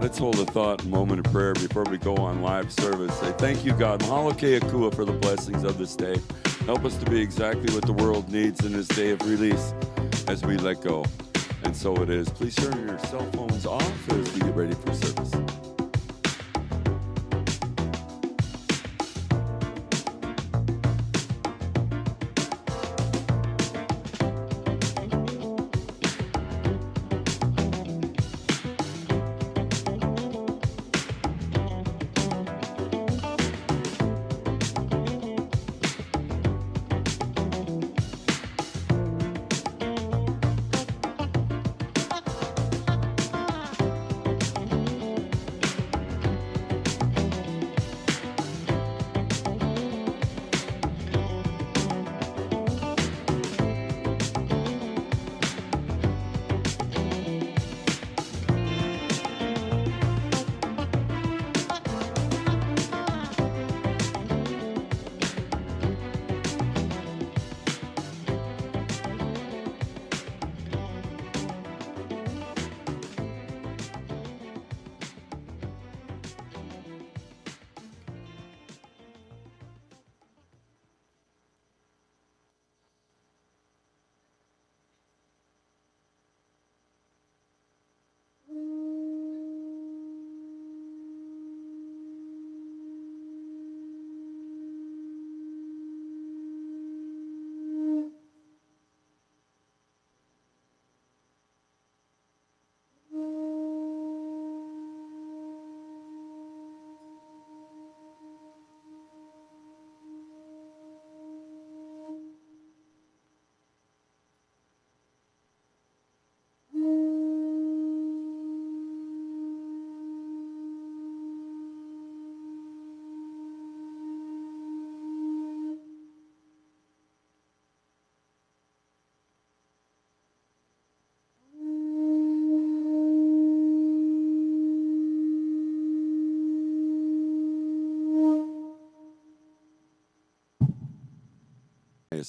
Let's hold a thought, a moment of prayer before we go on live service. Say, thank you, God. Mahalo keakua for the blessings of this day. Help us to be exactly what the world needs in this day of release as we let go. And so it is. Please turn your cell phones off as we get ready for service.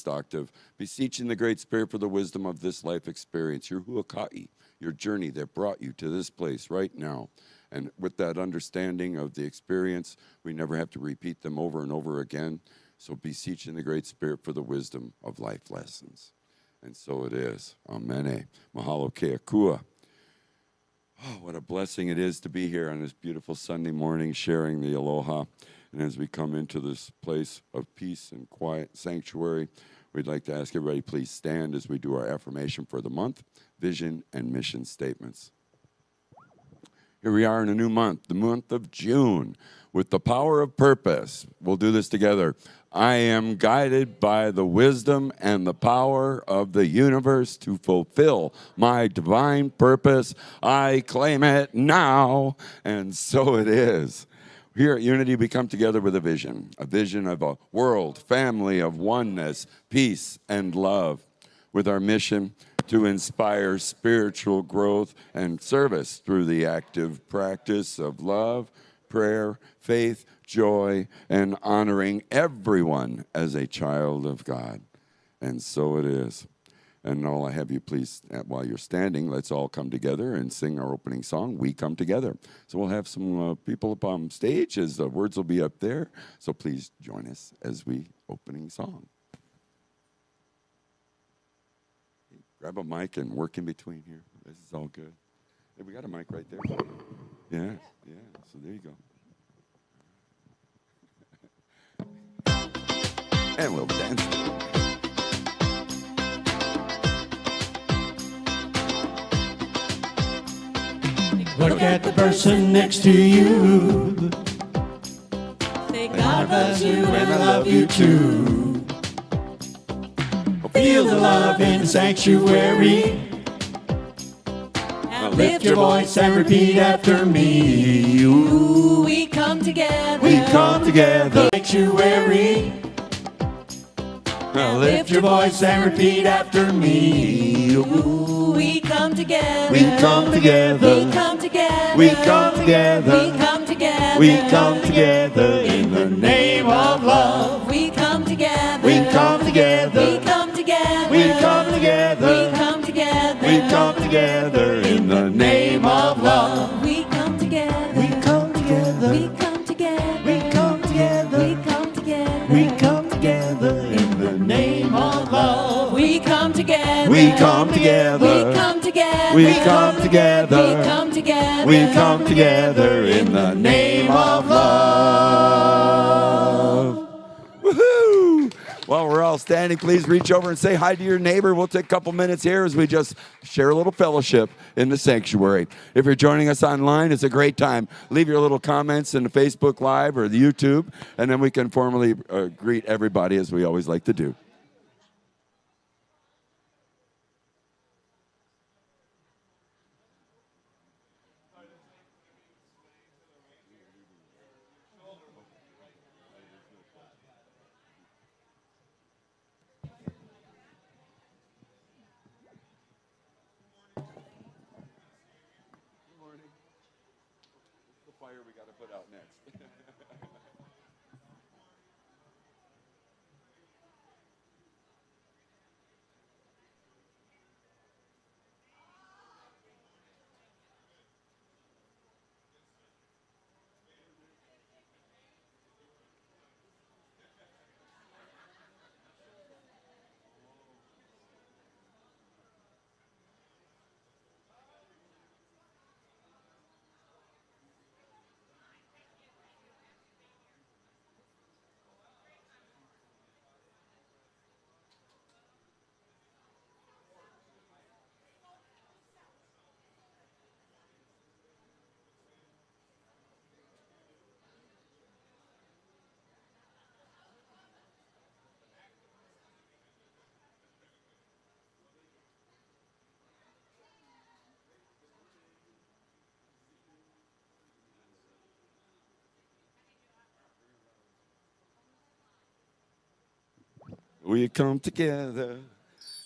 Octave, beseeching the Great Spirit for the wisdom of this life experience, your huaka'i, your journey that brought you to this place right now. And with that understanding of the experience, we never have to repeat them over and over again. So beseeching the Great Spirit for the wisdom of life lessons. And so it is. Amen. Mahalo keakua. Oh, what a blessing it is to be here on this beautiful Sunday morning sharing the aloha. And as we come into this place of peace and quiet sanctuary, we'd like to ask everybody, please stand as we do our affirmation for the month, vision, and mission statements. Here we are in a new month, the month of June, with the power of purpose. We'll do this together. I am guided by the wisdom and the power of the universe to fulfill my divine purpose. I claim it now, and so it is. Here at Unity, we come together with a vision of a world, family of oneness, peace, and love, with our mission to inspire spiritual growth and service through the active practice of love, prayer, faith, joy, and honoring everyone as a child of God. And so it is. And I'll have you please, while you're standing, let's all come together and sing our opening song, We Come Together. So we'll have some people up on stage as the words will be up there. So please join us as we opening song. Grab a mic and work in between here. This is all good. Hey, we got a mic right there. Yeah. So there you go. And we'll dance. Look at the person next to you. Say, God loves you and I love you too. Feel the love in the sanctuary. Now lift your voice and repeat after me. Ooh, we come together. We come together. Sanctuary. Now lift your voice and repeat after me. Ooh, we come together. We come together. We come together. We come together. We come together. We come together in the name of love. We come together. We come together. We come together. We come together. We come together. We come together in the name of love. We come together. We come together. We come together. We come together. We come together. We come together in the name of love. Woohoo! While we're all standing, please reach over and say hi to your neighbor. We'll take a couple minutes here as we just share a little fellowship in the sanctuary. If you're joining us online, it's a great time. Leave your little comments in the Facebook Live or the YouTube, and then we can formally greet everybody as we always like to do. Fire we got to put out next. We come together,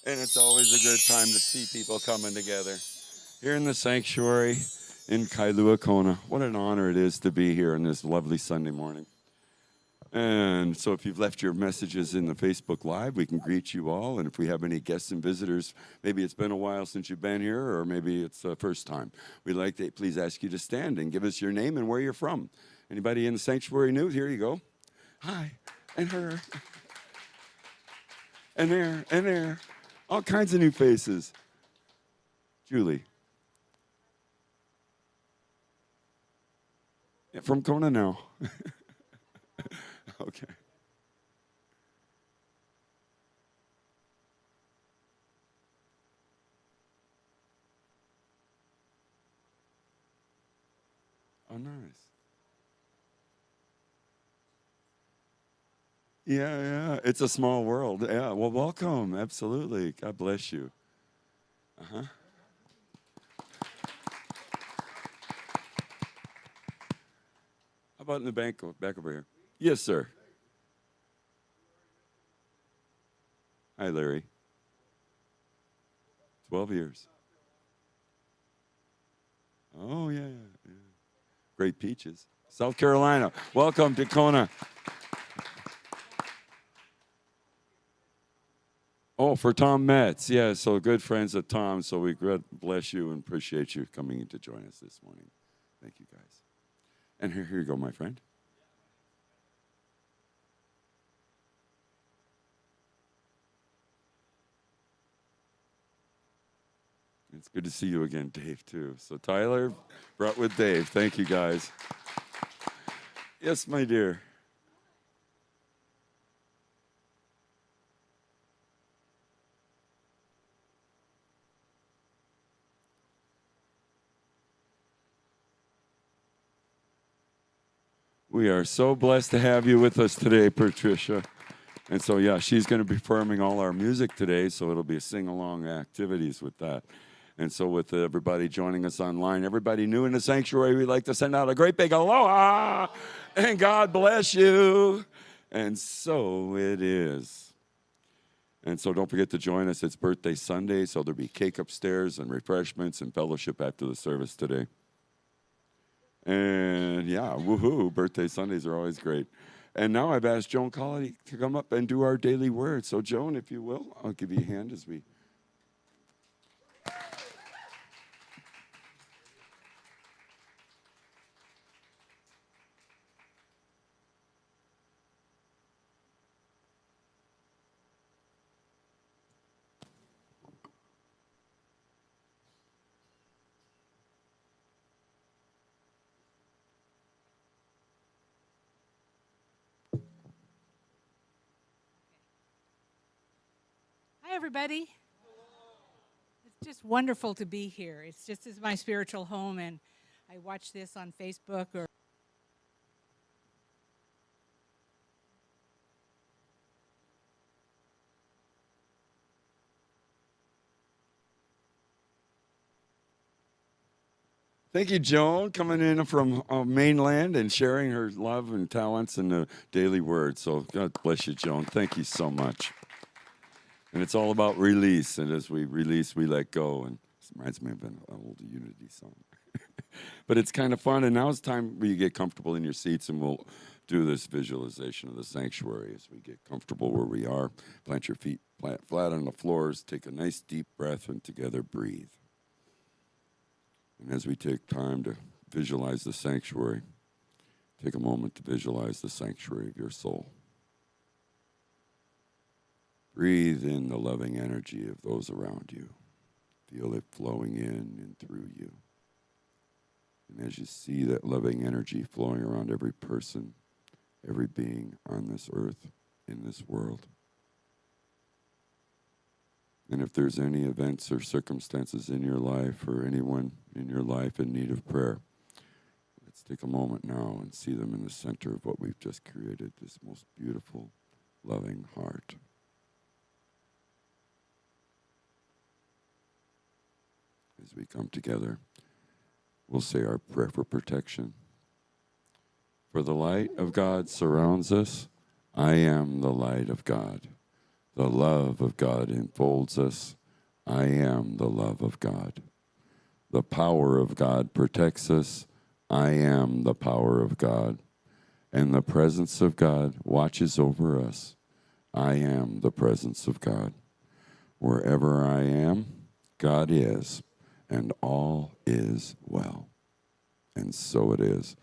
and it's always a good time to see people coming together here in the sanctuary in Kailua Kona. What an honor it is to be here on this lovely Sunday morning. And so if you've left your messages in the Facebook Live, we can greet you all. And if we have any guests and visitors, maybe it's been a while since you've been here, or maybe it's the first time, we'd like to please ask you to stand and give us your name and where you're from. Anybody in the sanctuary new? Here you go. Hi, and her. And there, all kinds of new faces. Julie. Yeah, from Kona now. Okay. Oh, nice. Yeah, it's a small world. Yeah, well, welcome. Absolutely. God bless you. Uh-huh. How about in the back over here? Yes, sir. Hi, Larry. 12 years. Oh, yeah. Great peaches. South Carolina. Welcome to Kona. Oh, for Tom Metz. Yeah, so good friends of Tom. So we bless you and appreciate you coming in to join us this morning. Thank you, guys. And here you go, my friend. It's good to see you again, Dave, too. So Tyler brought with Dave. Thank you, guys. Yes, my dear. We are so blessed to have you with us today, Patricia. And so, yeah, she's going to be performing all our music today, so it'll be sing-along activities with that. And so with everybody joining us online, everybody new in the sanctuary, we'd like to send out a great big aloha, and God bless you. And so it is. And so don't forget to join us. It's Birthday Sunday, so there'll be cake upstairs and refreshments and fellowship after the service today. And yeah, woohoo, birthday Sundays are always great. And now I've asked Joan Colley to come up and do our daily word. So Joan, if you will, I'll give you a hand as we... everybody. It's just wonderful to be here. It's just as my spiritual home, and I watch this on Facebook or Thank you, Joan, coming in from mainland and sharing her love and talents in the daily word. So God bless you, Joan. Thank you so much. And it's all about release. And as we release, we let go. And it reminds me of an old Unity song. But it's kind of fun. And now it's time where you get comfortable in your seats, and we'll do this visualization of the sanctuary as we get comfortable where we are. Plant your feet flat on the floors. Take a nice deep breath, and together breathe. And as we take time to visualize the sanctuary, take a moment to visualize the sanctuary of your soul. Breathe in the loving energy of those around you. Feel it flowing in and through you. And as you see that loving energy flowing around every person, every being on this earth, in this world. And if there's any events or circumstances in your life or anyone in your life in need of prayer, let's take a moment now and see them in the center of what we've just created, this most beautiful, loving heart. As we come together, we'll say our prayer for protection. For the light of God surrounds us. I am the light of God. The love of God enfolds us. I am the love of God. The power of God protects us. I am the power of God. And the presence of God watches over us. I am the presence of God. Wherever I am, God is, and all is well. And so it is.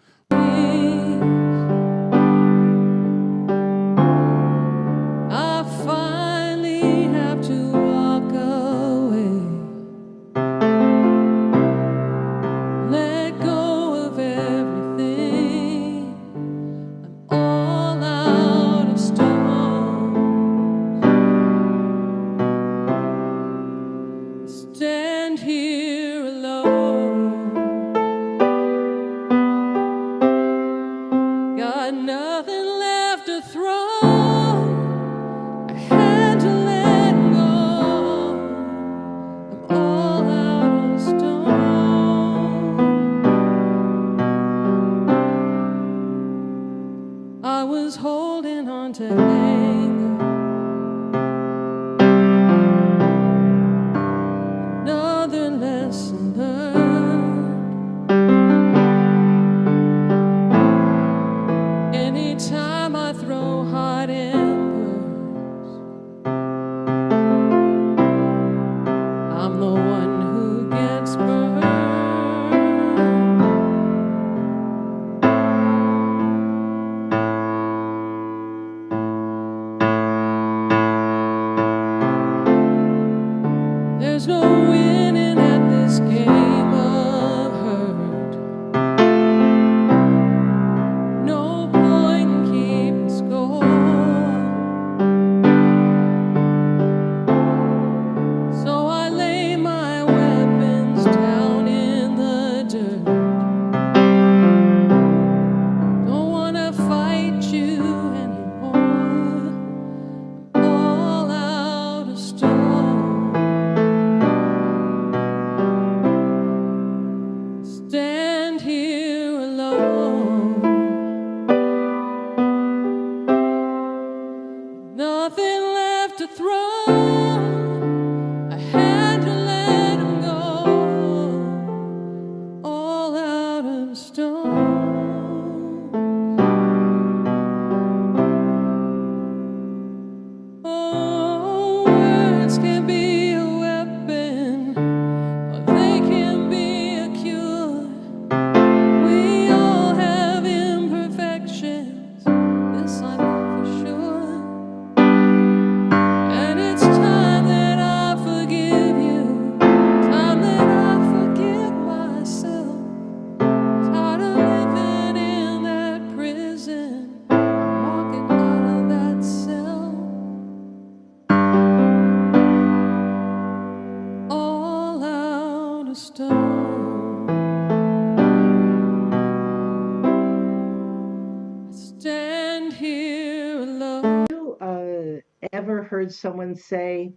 heard someone say,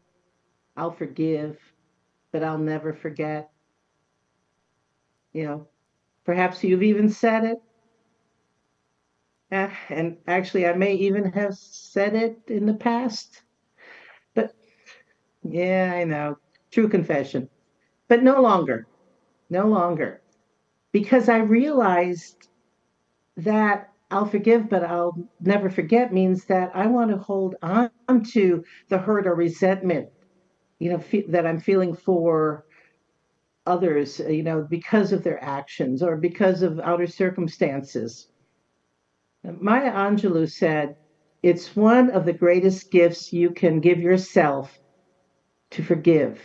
I'll forgive, but I'll never forget? You know, perhaps you've even said it. And actually, I may even have said it in the past. But yeah, I know. True confession. But no longer, no longer. Because I realized that I'll forgive, but I'll never forget means that I want to hold on to the hurt or resentment, that I'm feeling for others, because of their actions or because of outer circumstances. Maya Angelou said, it's one of the greatest gifts you can give yourself to forgive.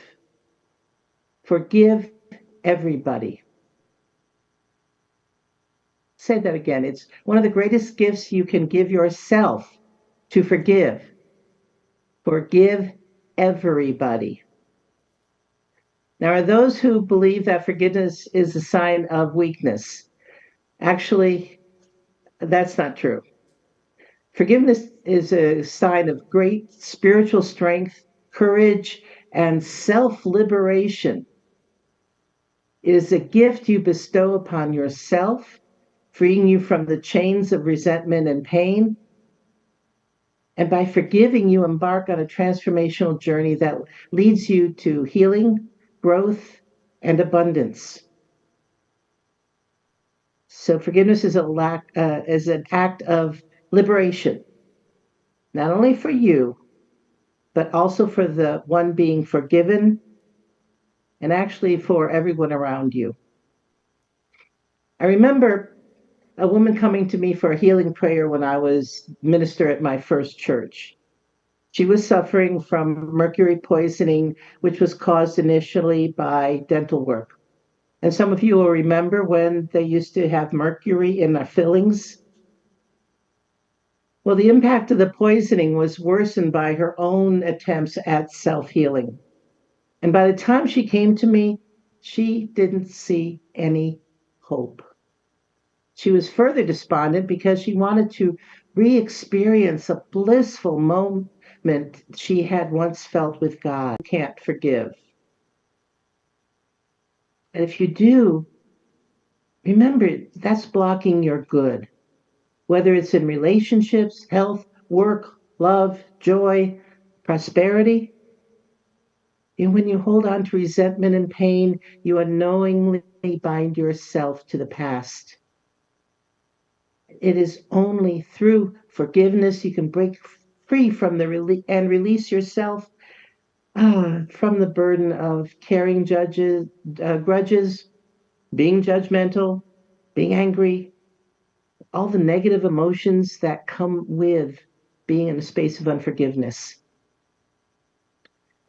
Forgive everybody. Say that again. It's one of the greatest gifts you can give yourself to forgive. Forgive everybody. There are those who believe that forgiveness is a sign of weakness. Actually, that's not true. Forgiveness is a sign of great spiritual strength, courage, and self-liberation. It is a gift you bestow upon yourself, freeing you from the chains of resentment and pain. And by forgiving, you embark on a transformational journey that leads you to healing, growth, and abundance. So forgiveness is an act of liberation, not only for you, but also for the one being forgiven, and actually for everyone around you. I remember a woman coming to me for a healing prayer when I was minister at my first church. She was suffering from mercury poisoning, which was caused initially by dental work. And some of you will remember when they used to have mercury in their fillings. Well, the impact of the poisoning was worsened by her own attempts at self-healing. And by the time she came to me, she didn't see any hope. She was further despondent because she wanted to re-experience a blissful moment she had once felt with God. Can't forgive. And if you do, remember that's blocking your good, whether it's in relationships, health, work, love, joy, prosperity. And when you hold on to resentment and pain, you unknowingly bind yourself to the past. It is only through forgiveness you can break free from and release yourself from the burden of carrying grudges, being judgmental, being angry, all the negative emotions that come with being in a space of unforgiveness.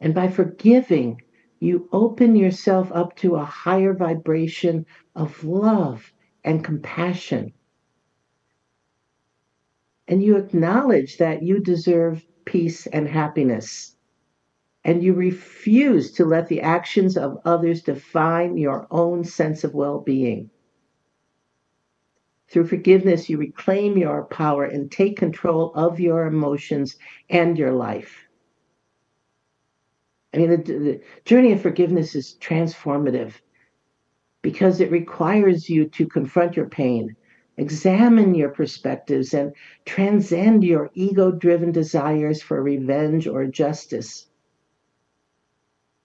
And by forgiving, you open yourself up to a higher vibration of love and compassion. And you acknowledge that you deserve peace and happiness. And you refuse to let the actions of others define your own sense of well-being. Through forgiveness, you reclaim your power and take control of your emotions and your life. I mean, the journey of forgiveness is transformative because it requires you to confront your pain, examine your perspectives, and transcend your ego-driven desires for revenge or justice.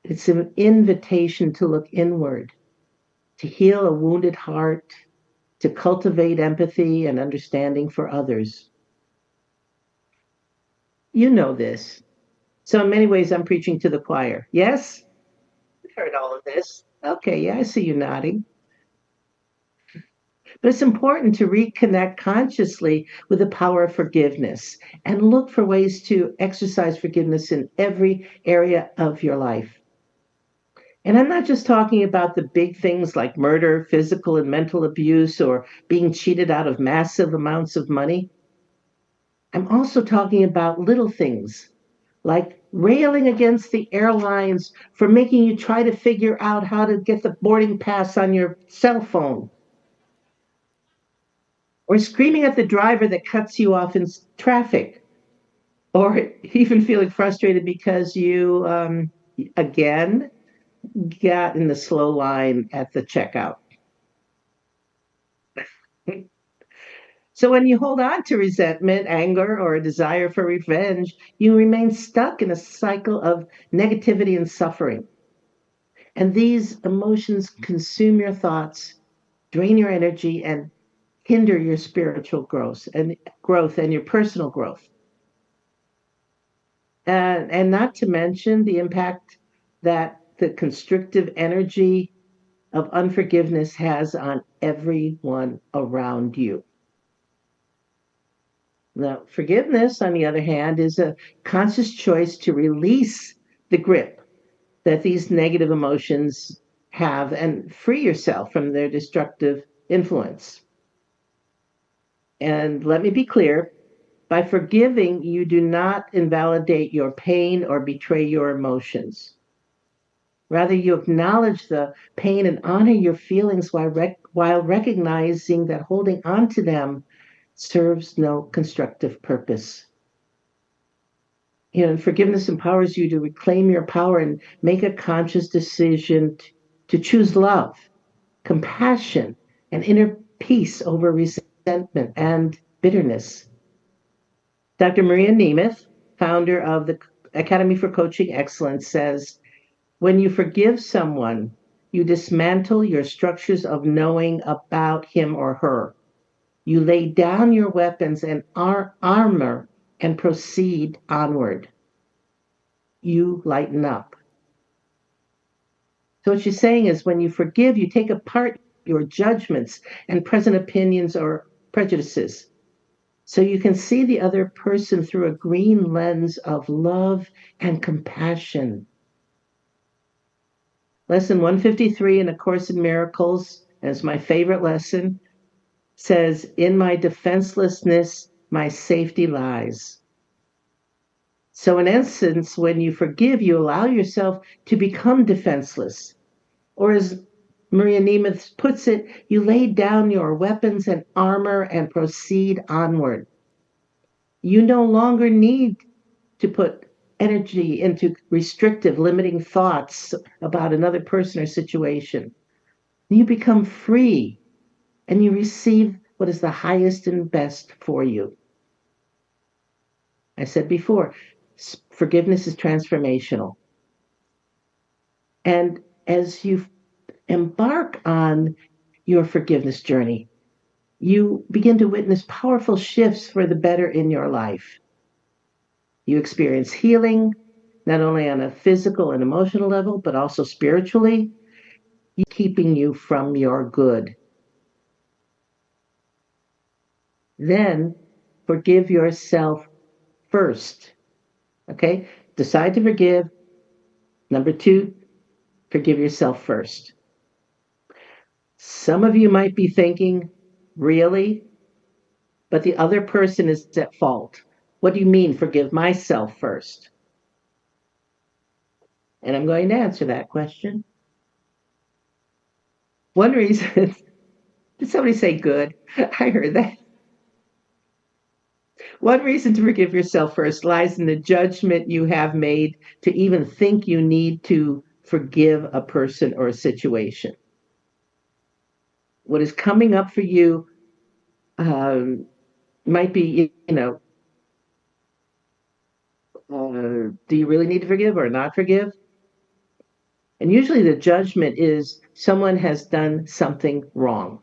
It's an invitation to look inward, to heal a wounded heart, to cultivate empathy and understanding for others. You know this. So in many ways, I'm preaching to the choir. Yes? I've heard all of this. Okay, yeah, I see you nodding. But it's important to reconnect consciously with the power of forgiveness and look for ways to exercise forgiveness in every area of your life. And I'm not just talking about the big things like murder, physical and mental abuse, or being cheated out of massive amounts of money. I'm also talking about little things like railing against the airlines for making you try to figure out how to get the boarding pass on your cell phone, or screaming at the driver that cuts you off in traffic, or even feeling frustrated because you, again, got in the slow line at the checkout. So when you hold on to resentment, anger, or a desire for revenge, you remain stuck in a cycle of negativity and suffering. And these emotions consume your thoughts, drain your energy, and hinder your spiritual growth and your personal growth. And not to mention the impact that the constrictive energy of unforgiveness has on everyone around you. Now, forgiveness, on the other hand, is a conscious choice to release the grip that these negative emotions have and free yourself from their destructive influence. And let me be clear, by forgiving, you do not invalidate your pain or betray your emotions. Rather, you acknowledge the pain and honor your feelings while recognizing that holding on to them serves no constructive purpose. Forgiveness empowers you to reclaim your power and make a conscious decision to choose love, compassion, and inner peace over resentment and bitterness. Dr. Maria Nemeth, founder of the Academy for Coaching Excellence, says, when you forgive someone, you dismantle your structures of knowing about him or her. You lay down your weapons and armor and proceed onward. You lighten up. So what she's saying is when you forgive, you take apart your judgments and present opinions or prejudices. So you can see the other person through a green lens of love and compassion. Lesson 153 in A Course in Miracles, as my favorite lesson, says, in my defenselessness, my safety lies. So in essence, when you forgive, you allow yourself to become defenseless. Or as Maria Nemeth puts it, you lay down your weapons and armor and proceed onward. You no longer need to put energy into restrictive, limiting thoughts about another person or situation. You become free and you receive what is the highest and best for you. I said before, forgiveness is transformational. And as you embark on your forgiveness journey, you begin to witness powerful shifts for the better in your life. You experience healing, not only on a physical and emotional level, but also spiritually, keeping you from your good. Then forgive yourself first. Okay? Decide to forgive. Number 2, forgive yourself first. Some of you might be thinking, really? But the other person is at fault. What do you mean, forgive myself first? And I'm going to answer that question. One reason, did somebody say good? I heard that. One reason to forgive yourself first lies in the judgment you have made to even think you need to forgive a person or a situation. What is coming up for you might be, do you really need to forgive or not forgive? And usually the judgment is someone has done something wrong.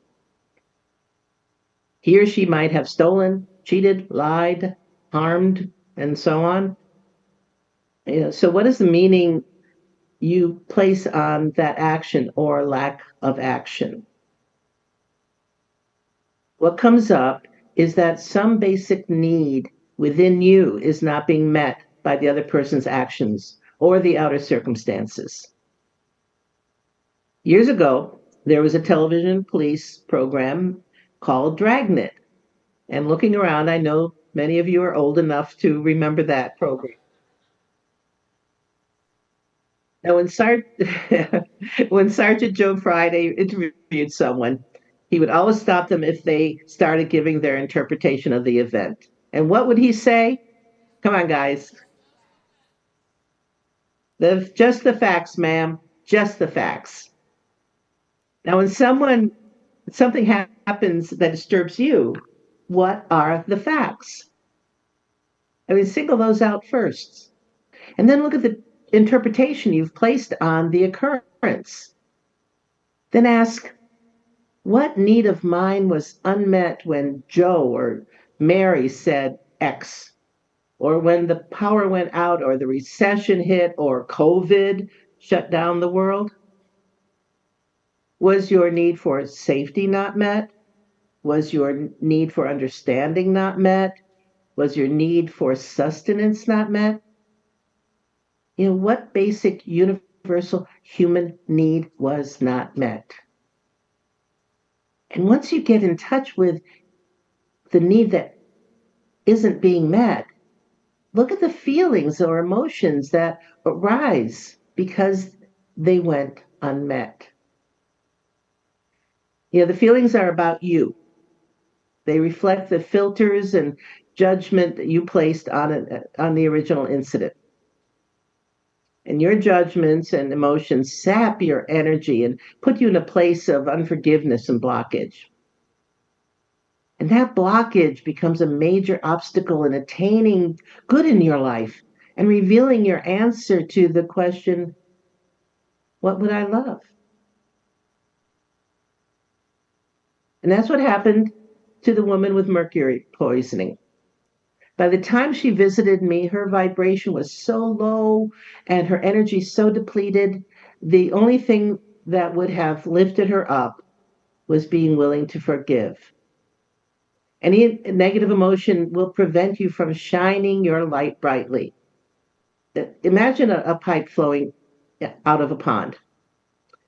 He or she might have stolen, cheated, lied, harmed, and so on. So what is the meaning you place on that action or lack of action? What comes up is that some basic need within you is not being met by the other person's actions or the outer circumstances. Years ago, there was a television police program called Dragnet. And looking around, I know many of you are old enough to remember that program. Now, when Sergeant Joe Friday interviewed someone, he would always stop them if they started giving their interpretation of the event. And what would he say? Come on, guys. Just the facts, ma'am. Just the facts. Now, when something happens that disturbs you, what are the facts? I mean, single those out first. And then look at the interpretation you've placed on the occurrence. Then ask, what need of mine was unmet when Joe or Mary said X? Or when the power went out, or the recession hit, or COVID shut down the world? Was your need for safety not met? Was your need for understanding not met? Was your need for sustenance not met? You know, what basic universal human need was not met? And once you get in touch with the need that isn't being met, look at the feelings or emotions that arise because they went unmet. You know, the feelings are about you. They reflect the filters and judgment that you placed on the original incident. And your judgments and emotions sap your energy and put you in a place of unforgiveness and blockage. And that blockage becomes a major obstacle in attaining good in your life and revealing your answer to the question, what would I love? And that's what happened to the woman with mercury poisoning. By the time she visited me, her vibration was so low and her energy so depleted. The only thing that would have lifted her up was being willing to forgive. Any negative emotion will prevent you from shining your light brightly. Imagine a pipe flowing out of a pond.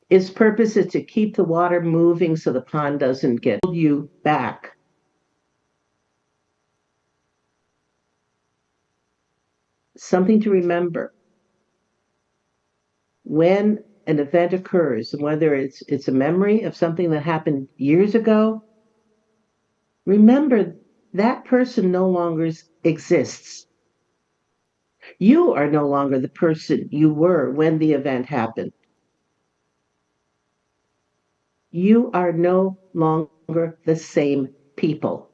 Its purpose is to keep the water moving so the pond doesn't get you back. Something to remember. When an event occurs, whether it's a memory of something that happened years ago, remember that person no longer exists. You are no longer the person you were when the event happened. You are no longer the same people.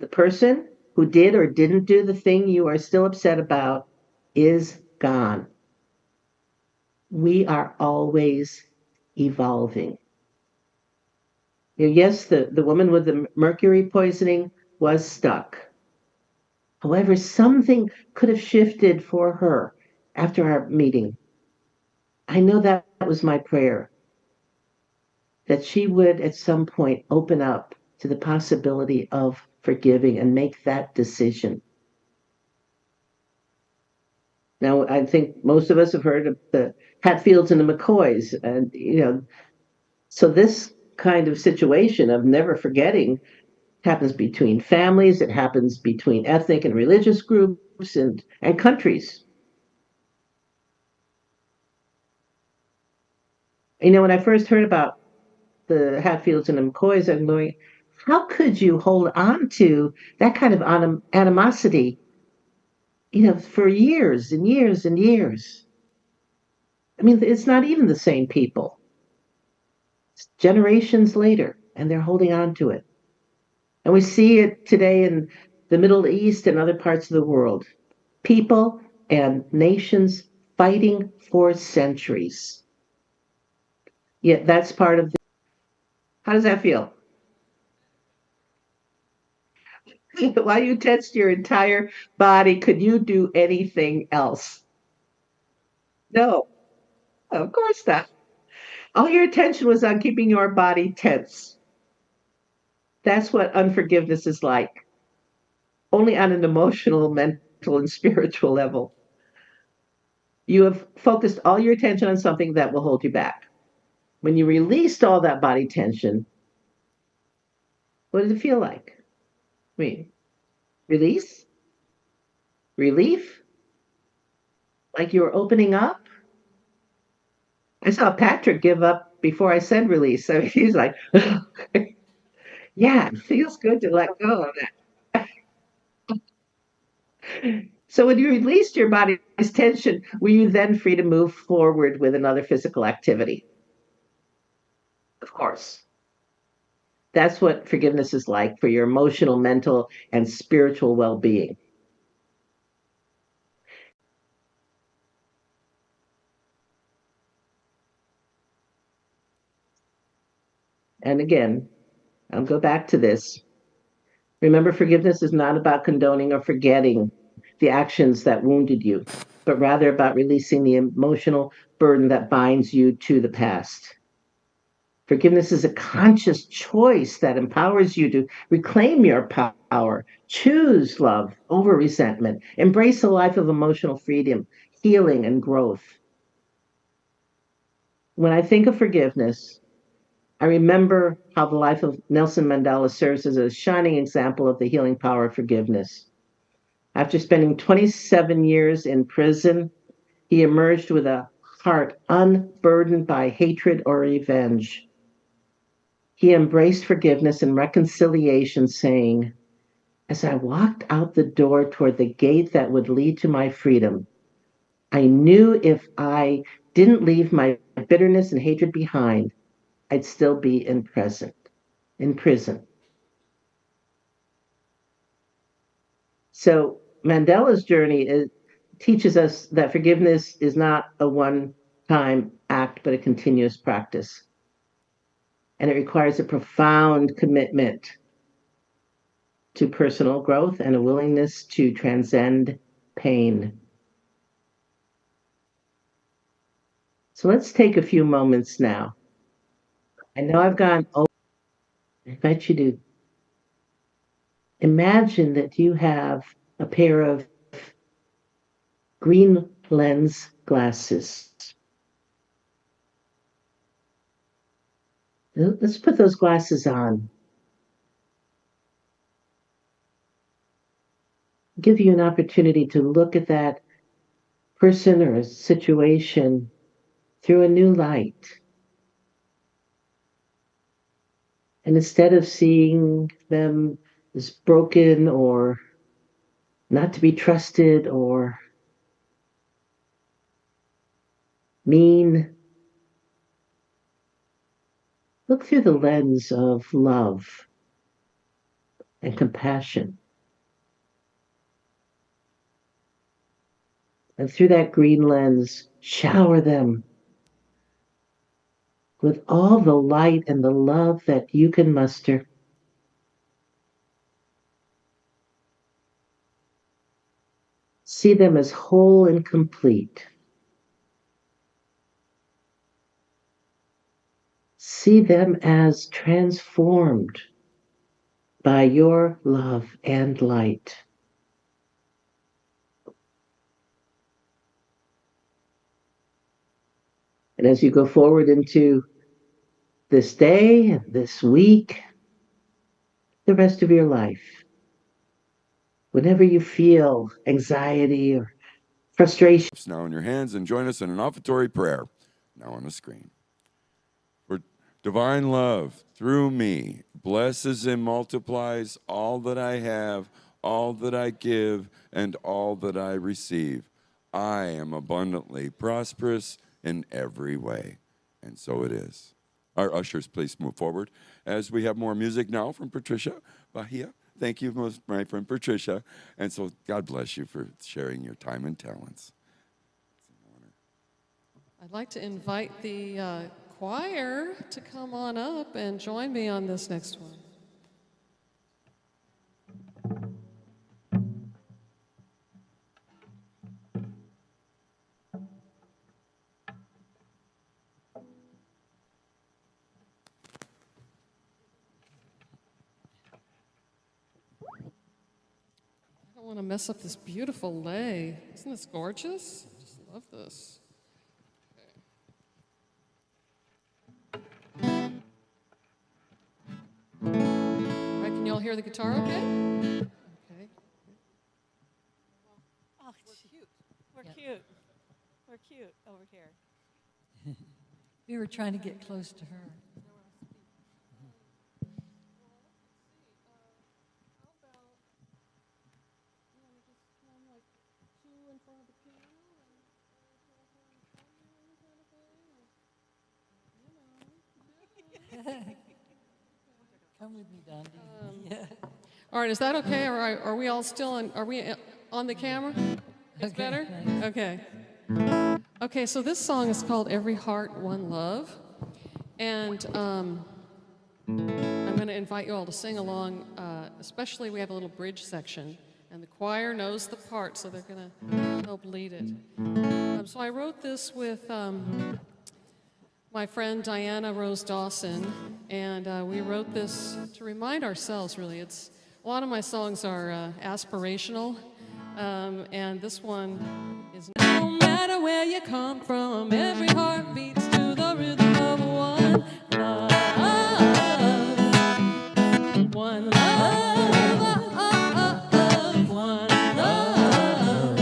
The person who did or didn't do the thing you are still upset about is gone. We are always evolving. Yes, the woman with the mercury poisoning was stuck. However, something could have shifted for her after our meeting. I know that was my prayer, that she would at some point open up to the possibility of forgiving and make that decision. Now, I think most of us have heard of the Hatfields and the McCoys, and so this kind of situation of never forgetting happens between families, it happens between ethnic and religious groups and countries. When I first heard about the Hatfields and the McCoys, I'm going, how could you hold on to that kind of animosity, for years and years and years? I mean, it's not even the same people. It's generations later, and they're holding on to it. And we see it today in the Middle East and other parts of the world. People and nations fighting for centuries. Yet that's part of How does that feel? While you tensed your entire body, could you do anything else? No, of course not. All your attention was on keeping your body tense. That's what unforgiveness is like, only on an emotional, mental, and spiritual level. You have focused all your attention on something that will hold you back. When you released all that body tension, what did it feel like? I mean, release? Relief? Like you were opening up? I saw Patrick give up before I said release. So he's like, yeah, it feels good to let go of that. So when you released your body's tension, were you then free to move forward with another physical activity? Of course. That's what forgiveness is like for your emotional, mental, and spiritual well being. And again, I'll go back to this. Remember, forgiveness is not about condoning or forgetting the actions that wounded you, but rather about releasing the emotional burden that binds you to the past. Forgiveness is a conscious choice that empowers you to reclaim your power, choose love over resentment, embrace a life of emotional freedom, healing, and growth. When I think of forgiveness, I remember how the life of Nelson Mandela serves as a shining example of the healing power of forgiveness. After spending 27 years in prison, he emerged with a heart unburdened by hatred or revenge. He embraced forgiveness and reconciliation, saying, "As I walked out the door toward the gate that would lead to my freedom, I knew if I didn't leave my bitterness and hatred behind, I'd still be in prison." So Mandela's journey teaches us that forgiveness is not a one-time act, but a continuous practice. And it requires a profound commitment to personal growth and a willingness to transcend pain. So let's take a few moments now. I know I've gone over. I invite you to imagine that you have a pair of green lens glasses. Let's put those glasses on. Give you an opportunity to look at that person or a situation through a new light. And instead of seeing them as broken or not to be trusted or mean, look through the lens of love and compassion. And through that green lens, shower them with all the light and the love that you can muster. See them as whole and complete. See them as transformed by your love and light. And as you go forward into this day, this week, the rest of your life, whenever you feel anxiety or frustration, Now in your hands, and join us in an offertory prayer now on the screen. For divine love through me blesses and multiplies all that I have, all that I give, and all that I receive. I am abundantly prosperous in every way. And so it is. Our ushers, please move forward as we have more music now from Patricia Bahia. Thank you, my friend Patricia. And so God bless you for sharing your time and talents. I'd like to invite the choir to come on up and join me on this next one. I don't want to mess up this beautiful lei. Isn't this gorgeous? I just love this. All right, can you all hear the guitar okay? Okay. Oh, cute. We're cute. We're cute over here. We were trying to get close to her. Come with me, Dondi. All right, is that okay? Are we all still on? Are we on the camera? It's better? Okay. Okay, so this song is called Every Heart, One Love. And I'm going to invite you all to sing along, especially we have a little bridge section. And the choir knows the part, so they're going to help lead it. So I wrote this with my friend Diana Rose Dawson, and we wrote this to remind ourselves, really. A lot of my songs are aspirational, and this one is no matter where you come from, every heart beats to the rhythm of one love. One love, one love.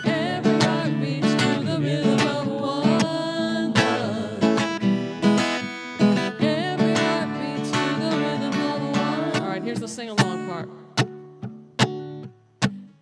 Every heart beats to the rhythm of one love. Every heart beats to the rhythm of one. All right, here's the sing-along part.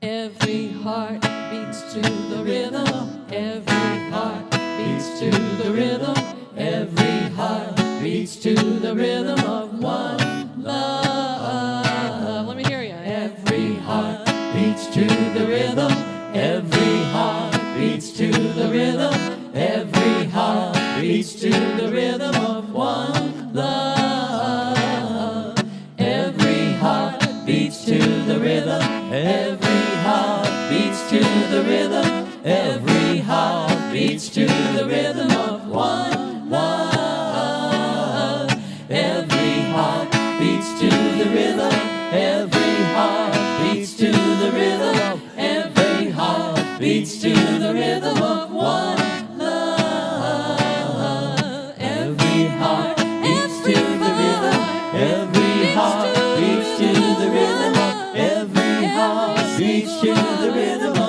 Every heart beats to the rhythm. Every heart beats to the rhythm. Every heart beats to the rhythm of one love. Let me hear you. Every heart beats to the rhythm. Every heart beats to the rhythm. Every heart beats to the rhythm of one love. Every heart beats to the rhythm. Every heart beats to the rhythm. Every heart beats to the rhythm of one love. Every heart beats to the rhythm. Every heart beats to the rhythm. Every heart beats to the rhythm of one love. Every heart beats to the rhythm. Every heart beats to the rhythm. Every heart beats to the rhythm of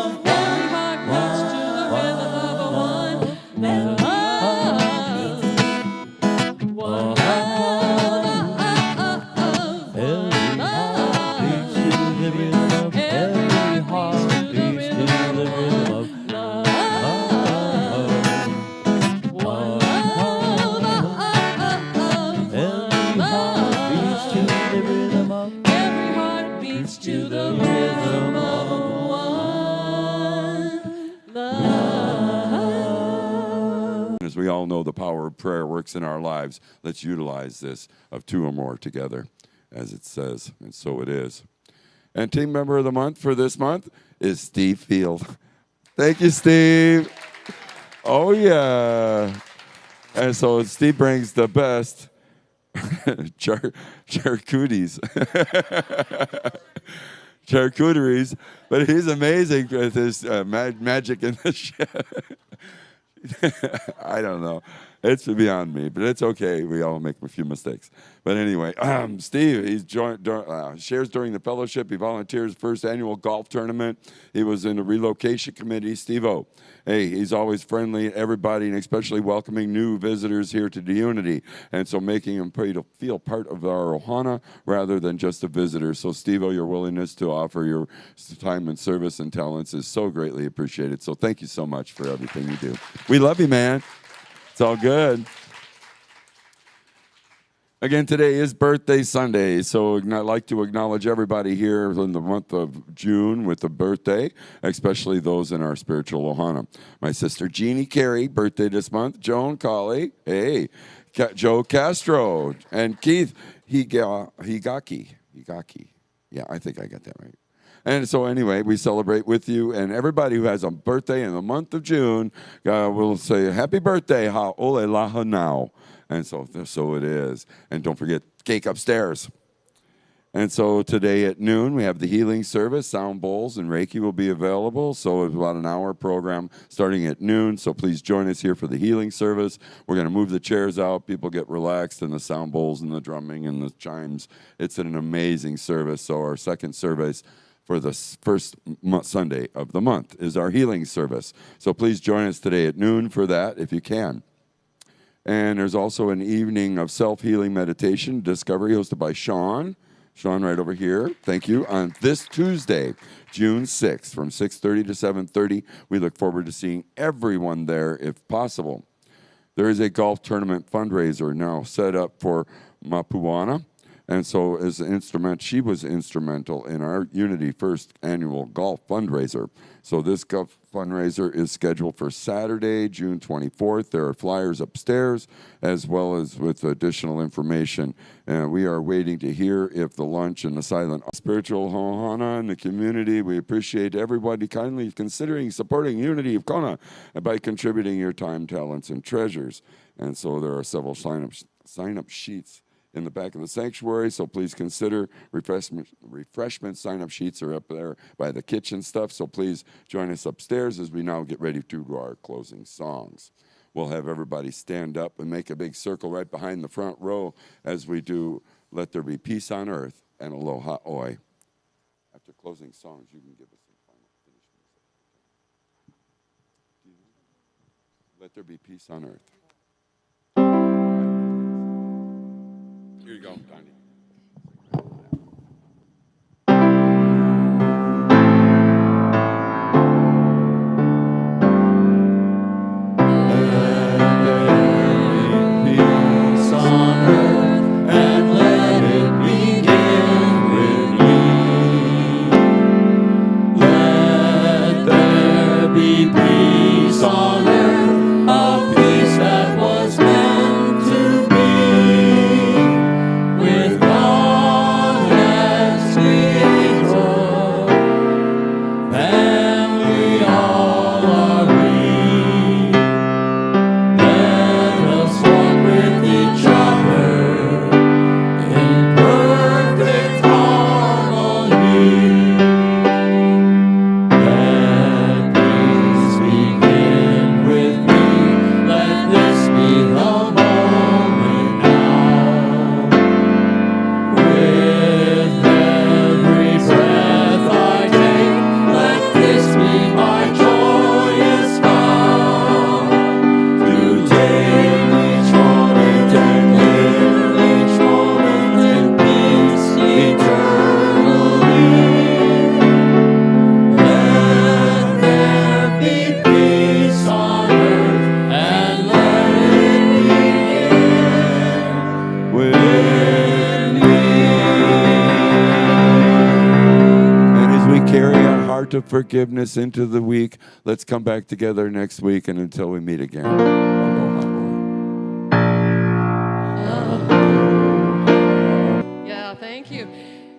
As we all know, the power of prayer works in our lives. Let's utilize this of two or more together, as it says, and so it is. And team member of the month for this month is Steve Field. Thank you, Steve. Oh, yeah. And so Steve brings the best charcuteries. Charcuteries, but he's amazing with his magic in the shed. I don't know. It's beyond me, but it's okay. We all make a few mistakes. But anyway, Steve, he's shares during the fellowship. He volunteers first annual golf tournament. He was in the relocation committee. Steve-O, hey, he's always friendly, everybody, and especially welcoming new visitors here to the Unity. And so making them feel part of our Ohana rather than just a visitor. So Steve-O, your willingness to offer your time and service and talents is so greatly appreciated. So thank you so much for everything you do. We love you, man. It's all good. Again, today is birthday Sunday, so I'd like to acknowledge everybody here in the month of June with a birthday, especially those in our spiritual Ohana. My sister Jeannie Carey, birthday this month. Joan Colley, hey. Joe Castro, and Keith Higaki. Yeah, I think I got that right. And so anyway, we celebrate with you, and everybody who has a birthday in the month of June, we'll say, happy birthday, ha'olelaha now. And so it is. And don't forget, cake upstairs. And so today at noon, we have the healing service. Sound bowls and Reiki will be available. So it's about an hour program starting at noon. So please join us here for the healing service. We're going to move the chairs out. People get relaxed, and the sound bowls and the drumming and the chimes. It's an amazing service. So our second service for the first Sunday of the month is our healing service. So please join us today at noon for that if you can. And there's also an evening of self-healing meditation discovery hosted by Sean. Sean right over here. Thank you. On this Tuesday, June 6th from 6:30 to 7:30. We look forward to seeing everyone there if possible. There is a golf tournament fundraiser now set up for Mapuana. And so as an instrument, she was instrumental in our Unity First annual golf fundraiser. So this golf fundraiser is scheduled for Saturday, June 24th. There are flyers upstairs as well as with additional information. And we are waiting to hear if the lunch and the silent spiritual Hohana in the community. We appreciate everybody kindly considering supporting Unity of Kona by contributing your time, talents, and treasures. And so there are several sign-up sheets in the back of the sanctuary, so please consider refreshment sign-up sheets are up there by the kitchen stuff, so please join us upstairs as we now get ready to do our closing songs. We'll have everybody stand up and make a big circle right behind the front row as we do Let There Be Peace on Earth and Aloha Oi. After closing songs, you can give us some final finish music. Let There Be Peace on Earth. Here you go, Donnie. Peace on earth, and let it begin with me. Let there be peace on earth, a peace that was meant to be. With God as creator, and we all are we. Let us walk with each other in perfect harmony. Let peace begin with me. Let this be the moment now. With every breath I take, let this be my joyous vow. To take each moment and live each moment in peace eternally. Let there be peace on earth, and let it begin with me. And as we carry our heart of forgiveness into the week, let's come back together next week, and until we meet again. Aloha. Yeah, thank you.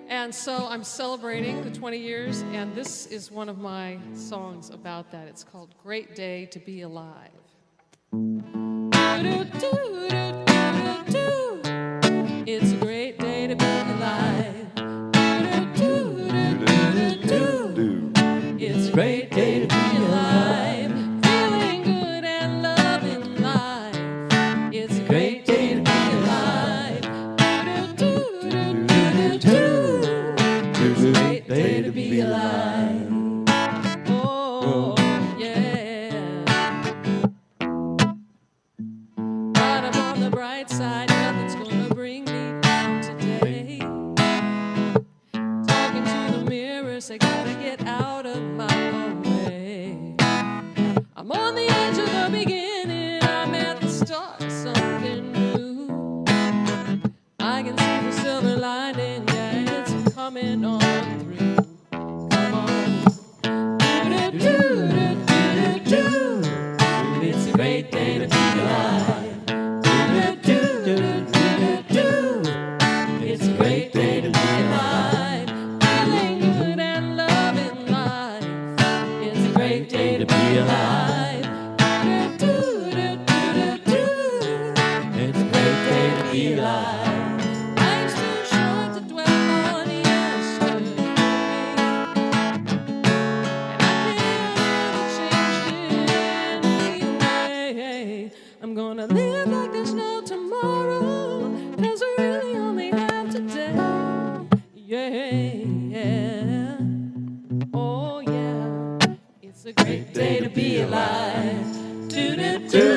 And so I'm celebrating the 20 years, and this is one of my songs about that. It's called Great Day to Be Alive. It's a great day to be alive. It's a great day to be alive. Feeling good and loving life. It's a great day to be alive. It's a great day to be alive. Oh, yeah. But I'm on the bright side, nothing's gonna bring me down today. Talking to the mirror, say gotta get out of my own way. I'm on the edge of the beginning, I'm at the start of something new. I can see the silver lining, yeah, it's coming on through. Come on. Do-do-do-do-do-do. It's a great day to be alive. Do-do-do-do-do-do. It's a great day to be alive. Feeling good and loving life. It's a great day to be alive. Do-do-do-do-do-do. It's a great day to be alive. Life's too short to dwell on yesterday, and I can't change it anyway. I'm gonna live like there's no tomorrow, 'cause we really only have today. Yeah. Oh yeah. It's a great day to be alive. Do-do-do.